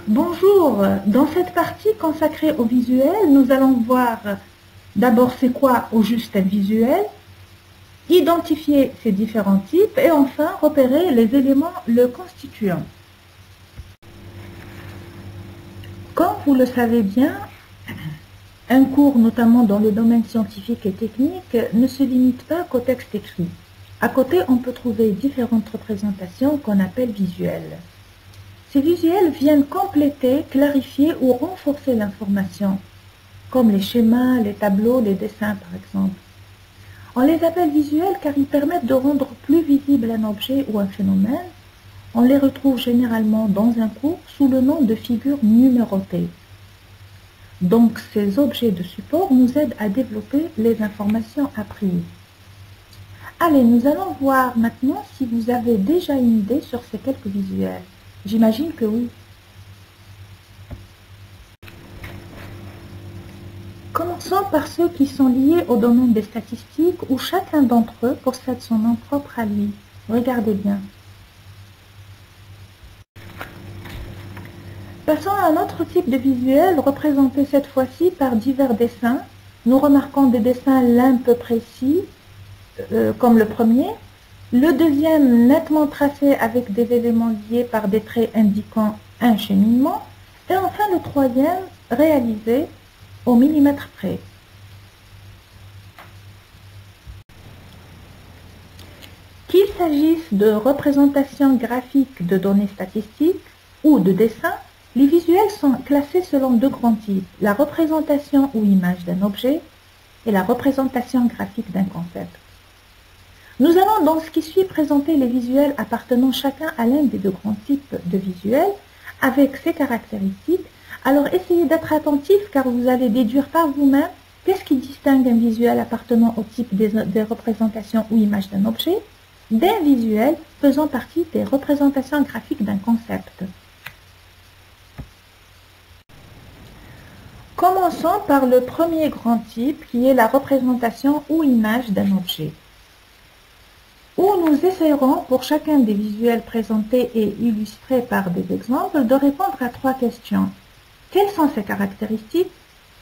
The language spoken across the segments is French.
Bonjour, dans cette partie consacrée au visuel, nous allons voir d'abord c'est quoi au juste un visuel, identifier ses différents types et enfin repérer les éléments le constituant. Comme vous le savez bien, un cours, notamment dans le domaine scientifique et technique, ne se limite pas qu'au texte écrit. À côté, on peut trouver différentes représentations qu'on appelle visuelles. Ces visuels viennent compléter, clarifier ou renforcer l'information, comme les schémas, les tableaux, les dessins par exemple. On les appelle visuels car ils permettent de rendre plus visible un objet ou un phénomène. On les retrouve généralement dans un cours sous le nom de figures numérotées. Donc ces objets de support nous aident à développer les informations apprises. Allez, nous allons voir maintenant si vous avez déjà une idée sur ces quelques visuels. J'imagine que oui. Commençons par ceux qui sont liés au domaine des statistiques où chacun d'entre eux possède son nom propre à lui. Regardez bien. Passons à un autre type de visuel représenté cette fois-ci par divers dessins. Nous remarquons des dessins l'un peu précis, comme le premier. Le deuxième nettement tracé avec des éléments liés par des traits indiquant un cheminement. Et enfin le troisième réalisé au millimètre près. Qu'il s'agisse de représentations graphiques de données statistiques ou de dessins, les visuels sont classés selon deux grands types, la représentation ou image d'un objet et la représentation graphique d'un concept. Nous allons dans ce qui suit présenter les visuels appartenant chacun à l'un des deux grands types de visuels avec ses caractéristiques. Alors essayez d'être attentif car vous allez déduire par vous-même qu'est-ce qui distingue un visuel appartenant au type des représentations ou images d'un objet d'un visuel faisant partie des représentations graphiques d'un concept. Commençons par le premier grand type qui est la représentation ou image d'un objet, où nous essayerons pour chacun des visuels présentés et illustrés par des exemples de répondre à trois questions. Quelles sont ses caractéristiques?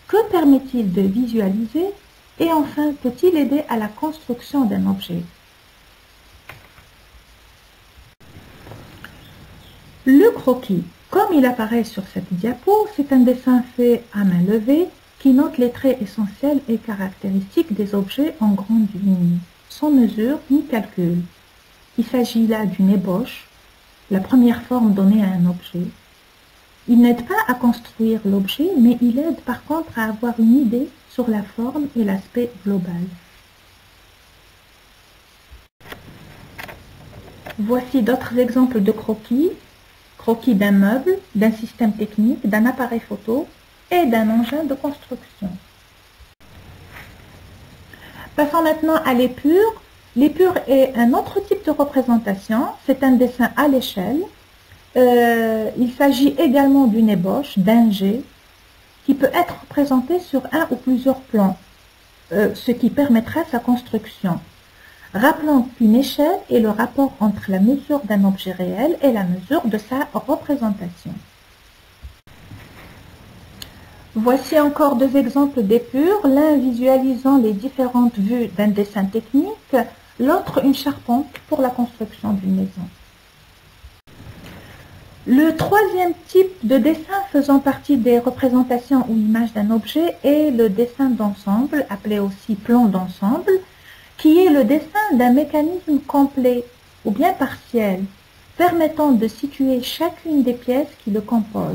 Que permet-il de visualiser? Et enfin, peut-il aider à la construction d'un objet? Le croquis, comme il apparaît sur cette diapo, c'est un dessin fait à main levée qui note les traits essentiels et caractéristiques des objets en grande ligne, sans mesure ni calcul. Il s'agit là d'une ébauche, la première forme donnée à un objet. Il n'aide pas à construire l'objet, mais il aide par contre à avoir une idée sur la forme et l'aspect global. Voici d'autres exemples de croquis. Croquis d'un meuble, d'un système technique, d'un appareil photo et d'un engin de construction. Passons maintenant à l'épure. L'épure est un autre type de représentation. C'est un dessin à l'échelle. Il s'agit également d'une ébauche, d'un jet, qui peut être représenté sur un ou plusieurs plans, ce qui permettra sa construction. Rappelons qu'une échelle est le rapport entre la mesure d'un objet réel et la mesure de sa représentation. Voici encore deux exemples d'épure, l'un visualisant les différentes vues d'un dessin technique, l'autre une charpente pour la construction d'une maison. Le troisième type de dessin faisant partie des représentations ou images d'un objet est le dessin d'ensemble, appelé aussi plan d'ensemble, qui est le dessin d'un mécanisme complet ou bien partiel, permettant de situer chacune des pièces qui le composent.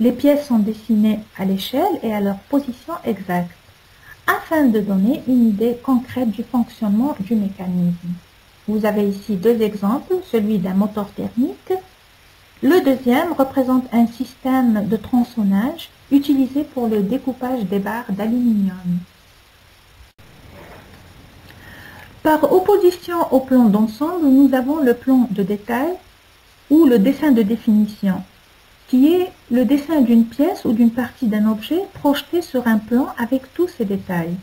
Les pièces sont dessinées à l'échelle et à leur position exacte, afin de donner une idée concrète du fonctionnement du mécanisme. Vous avez ici deux exemples, celui d'un moteur thermique. Le deuxième représente un système de tronçonnage utilisé pour le découpage des barres d'aluminium. Par opposition au plan d'ensemble, nous avons le plan de détail ou le dessin de définition, qui est le dessin d'une pièce ou d'une partie d'un objet projeté sur un plan avec tous ses détails.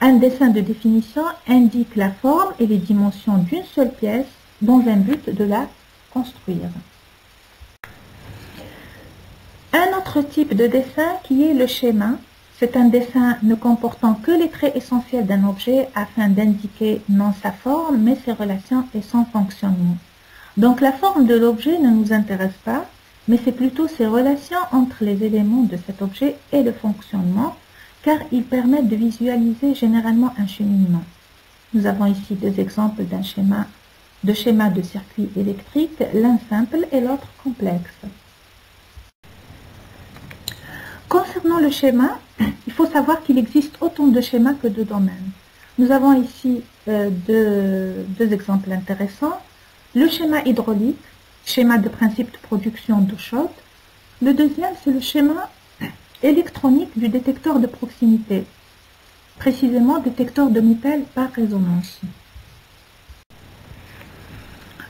Un dessin de définition indique la forme et les dimensions d'une seule pièce dans un but de la construire. autre type de dessin qui est le schéma. C'est un dessin ne comportant que les traits essentiels d'un objet afin d'indiquer non sa forme, mais ses relations et son fonctionnement. Donc la forme de l'objet ne nous intéresse pas, mais c'est plutôt ses relations entre les éléments de cet objet et le fonctionnement, car ils permettent de visualiser généralement un cheminement. Nous avons ici deux exemples d'un schéma de circuit électrique, l'un simple et l'autre complexe. Concernant le schéma, il faut savoir qu'il existe autant de schémas que de domaines. Nous avons ici deux exemples intéressants. Le schéma hydraulique, schéma de principe de production d'eau chaude. Le deuxième, c'est le schéma électronique du détecteur de proximité, précisément détecteur de métal par résonance.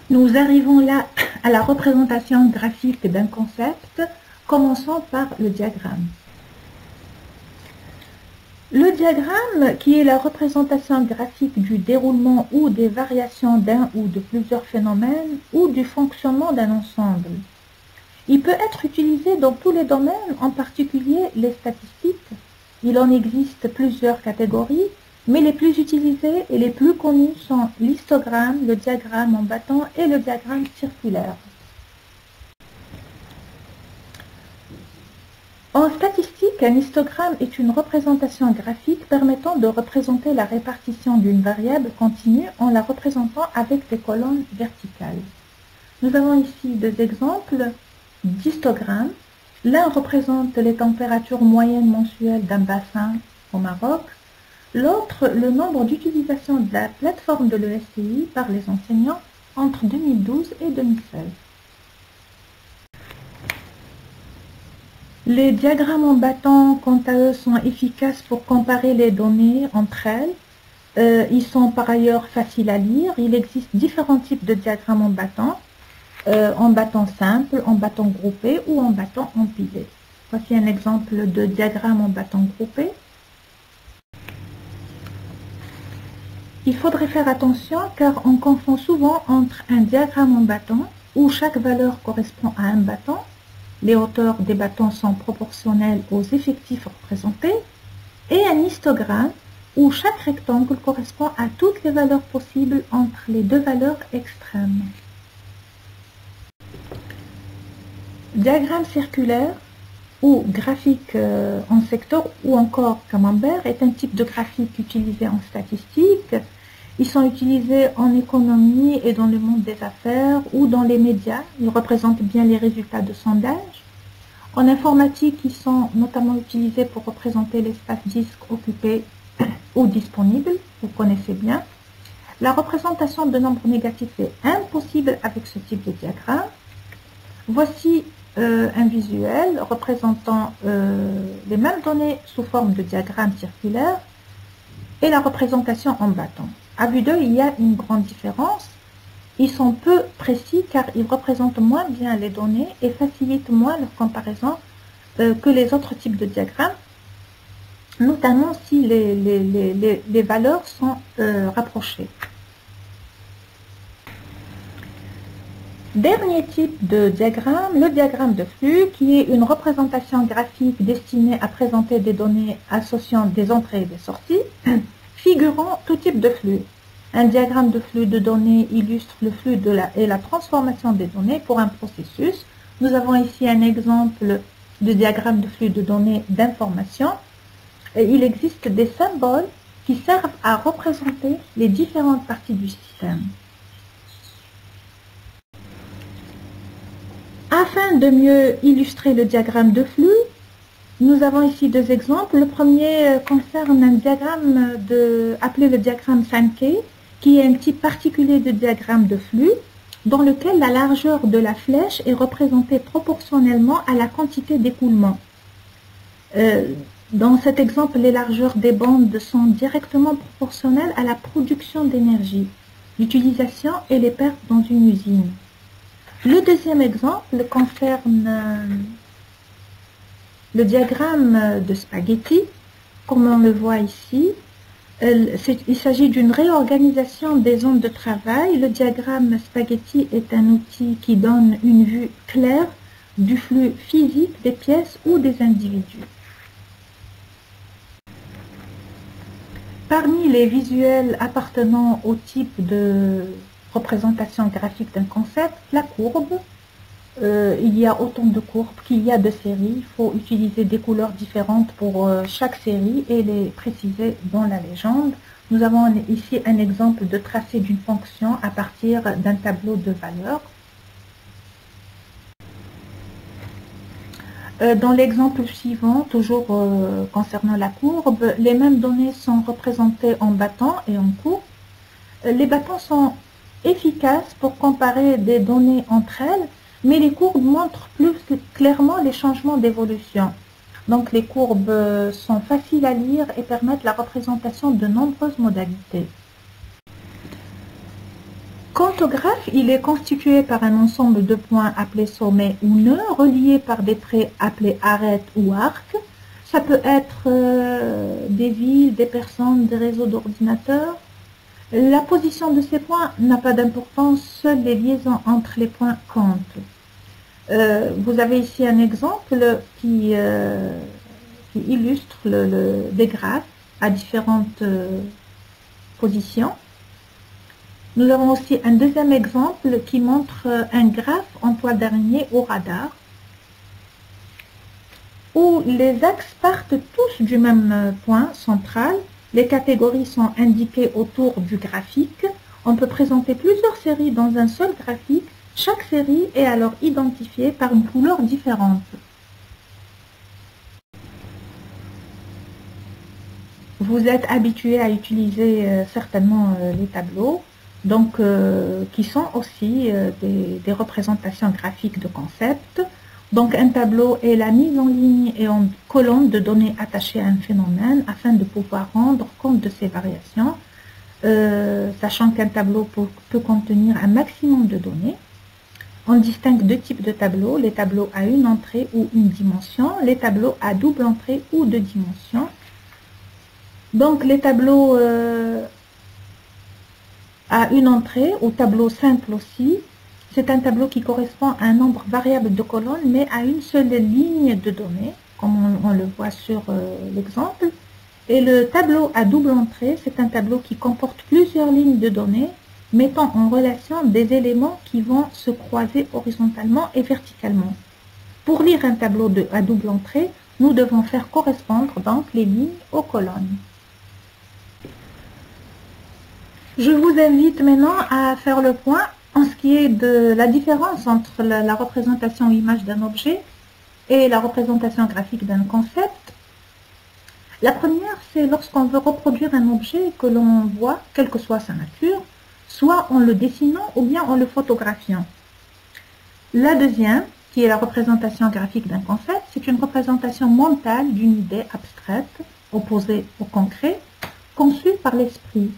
Nous arrivons là à la représentation graphique d'un concept. Commençons par le diagramme. Le diagramme, qui est la représentation graphique du déroulement ou des variations d'un ou de plusieurs phénomènes ou du fonctionnement d'un ensemble. Il peut être utilisé dans tous les domaines, en particulier les statistiques. Il en existe plusieurs catégories, mais les plus utilisées et les plus connues sont l'histogramme, le diagramme en bâton et le diagramme circulaire. En statistique, un histogramme est une représentation graphique permettant de représenter la répartition d'une variable continue en la représentant avec des colonnes verticales. Nous avons ici deux exemples d'histogrammes. L'un représente les températures moyennes mensuelles d'un bassin au Maroc, l'autre le nombre d'utilisations de la plateforme de l'ESCI par les enseignants entre 2012 et 2016. Les diagrammes en bâton, quant à eux, sont efficaces pour comparer les données entre elles. Ils sont par ailleurs faciles à lire. Il existe différents types de diagrammes en bâton simple, en bâton groupé ou en bâton empilé. Voici un exemple de diagramme en bâton groupé. Il faudrait faire attention car on confond souvent entre un diagramme en bâton où chaque valeur correspond à un bâton. Les hauteurs des bâtons sont proportionnelles aux effectifs représentés, et un histogramme où chaque rectangle correspond à toutes les valeurs possibles entre les deux valeurs extrêmes. Diagramme circulaire ou graphique en secteur ou encore camembert est un type de graphique utilisé en statistique. Ils sont utilisés en économie et dans le monde des affaires ou dans les médias. Ils représentent bien les résultats de sondages. En informatique, ils sont notamment utilisés pour représenter l'espace disque occupé ou disponible. Vous connaissez bien. La représentation de nombres négatifs est impossible avec ce type de diagramme. Voici un visuel représentant les mêmes données sous forme de diagramme circulaire et la représentation en bâton. À vue d'œil, il y a une grande différence. Ils sont peu précis car ils représentent moins bien les données et facilitent moins leur comparaison que les autres types de diagrammes, notamment si les valeurs sont rapprochées. Dernier type de diagramme, le diagramme de flux, qui est une représentation graphique destinée à présenter des données associant des entrées et des sorties, figurant tout type de flux. Un diagramme de flux de données illustre le flux et la transformation des données pour un processus. Nous avons ici un exemple de diagramme de flux de données d'information. Il existe des symboles qui servent à représenter les différentes parties du système. Afin de mieux illustrer le diagramme de flux, nous avons ici deux exemples. Le premier concerne un diagramme appelé le diagramme Sankey, qui est un type particulier de diagramme de flux, dans lequel la largeur de la flèche est représentée proportionnellement à la quantité d'écoulement. Dans cet exemple, les largeurs des bandes sont directement proportionnelles à la production d'énergie, l'utilisation et les pertes dans une usine. Le deuxième exemple concerne le diagramme de spaghetti, comme on le voit ici. Il s'agit d'une réorganisation des zones de travail. Le diagramme spaghetti est un outil qui donne une vue claire du flux physique des pièces ou des individus. Parmi les visuels appartenant au type de représentation graphique d'un concept, la courbe, il y a autant de courbes qu'il y a de séries. Il faut utiliser des couleurs différentes pour chaque série et les préciser dans la légende. Nous avons ici un exemple de tracé d'une fonction à partir d'un tableau de valeurs. Dans l'exemple suivant, toujours concernant la courbe, les mêmes données sont représentées en bâtons et en courbes. Les bâtons sont efficaces pour comparer des données entre elles, mais les courbes montrent plus clairement les changements d'évolution. Donc les courbes sont faciles à lire et permettent la représentation de nombreuses modalités. Quant au graphe, il est constitué par un ensemble de points appelés sommets ou nœuds, reliés par des traits appelés arêtes ou arcs. Ça peut être des villes, des personnes, des réseaux d'ordinateurs. La position de ces points n'a pas d'importance, seules les liaisons entre les points comptent. Vous avez ici un exemple qui illustre des graphes à différentes positions. Nous avons aussi un deuxième exemple qui montre un graphe en toile d'araignée au radar, où les axes partent tous du même point central. Les catégories sont indiquées autour du graphique. On peut présenter plusieurs séries dans un seul graphique. Chaque série est alors identifiée par une couleur différente. Vous êtes habitué à utiliser certainement les tableaux. Donc, qui sont aussi des représentations graphiques de concepts. Donc, un tableau est la mise en ligne et en colonne de données attachées à un phénomène afin de pouvoir rendre compte de ces variations, sachant qu'un tableau peut contenir un maximum de données. On distingue deux types de tableaux, les tableaux à une entrée ou une dimension, les tableaux à double entrée ou deux dimensions. Donc, les tableaux à une entrée, ou tableau simple aussi, c'est un tableau qui correspond à un nombre variable de colonnes, mais à une seule ligne de données, comme on le voit sur l'exemple. Et le tableau à double entrée, c'est un tableau qui comporte plusieurs lignes de données, mettant en relation des éléments qui vont se croiser horizontalement et verticalement. Pour lire un tableau à double entrée, nous devons faire correspondre donc les lignes aux colonnes. Je vous invite maintenant à faire le point en ce qui est de la différence entre la représentation image d'un objet et la représentation graphique d'un concept. La première, c'est lorsqu'on veut reproduire un objet que l'on voit, quelle que soit sa nature, soit en le dessinant ou bien en le photographiant. La deuxième, qui est la représentation graphique d'un concept, c'est une représentation mentale d'une idée abstraite, opposée au concret, conçue par l'esprit.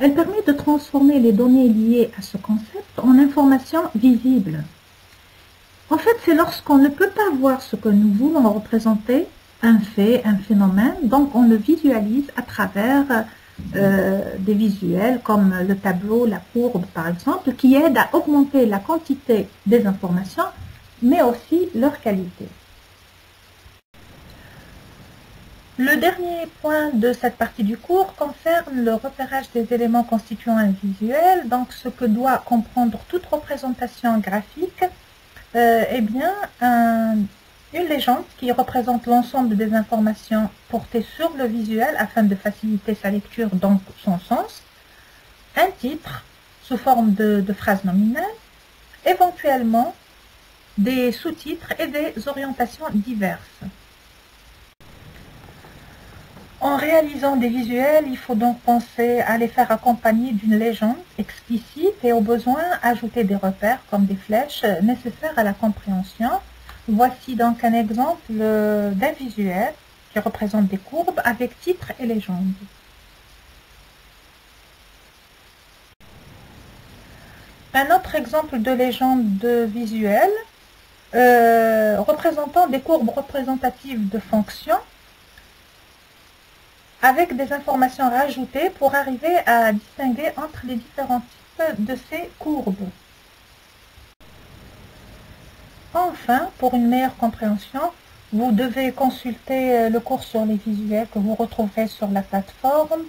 Elle permet de transformer les données liées à ce concept en informations visibles. En fait, c'est lorsqu'on ne peut pas voir ce que nous voulons représenter, un fait, un phénomène, donc on le visualise à travers des visuels comme le tableau, la courbe par exemple, qui aident à augmenter la quantité des informations, mais aussi leur qualité. Le dernier point de cette partie du cours concerne le repérage des éléments constituant un visuel. Donc, ce que doit comprendre toute représentation graphique, bien, une légende qui représente l'ensemble des informations portées sur le visuel afin de faciliter sa lecture, donc son sens. Un titre sous forme de phrase nominale, éventuellement des sous-titres et des orientations diverses. En réalisant des visuels, il faut donc penser à les faire accompagner d'une légende explicite et au besoin ajouter des repères comme des flèches nécessaires à la compréhension. Voici donc un exemple d'un visuel qui représente des courbes avec titre et légende. Un autre exemple de légende visuelle représentant des courbes représentatives de fonctions avec des informations rajoutées pour arriver à distinguer entre les différents types de ces courbes. Enfin, pour une meilleure compréhension, vous devez consulter le cours sur les visuels que vous retrouverez sur la plateforme,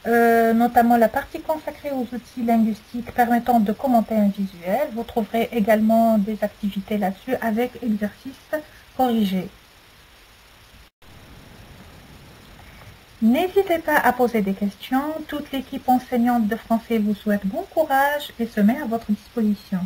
notamment la partie consacrée aux outils linguistiques permettant de commenter un visuel. Vous trouverez également des activités là-dessus avec exercices corrigés. N'hésitez pas à poser des questions. Toute l'équipe enseignante de français vous souhaite bon courage et se met à votre disposition.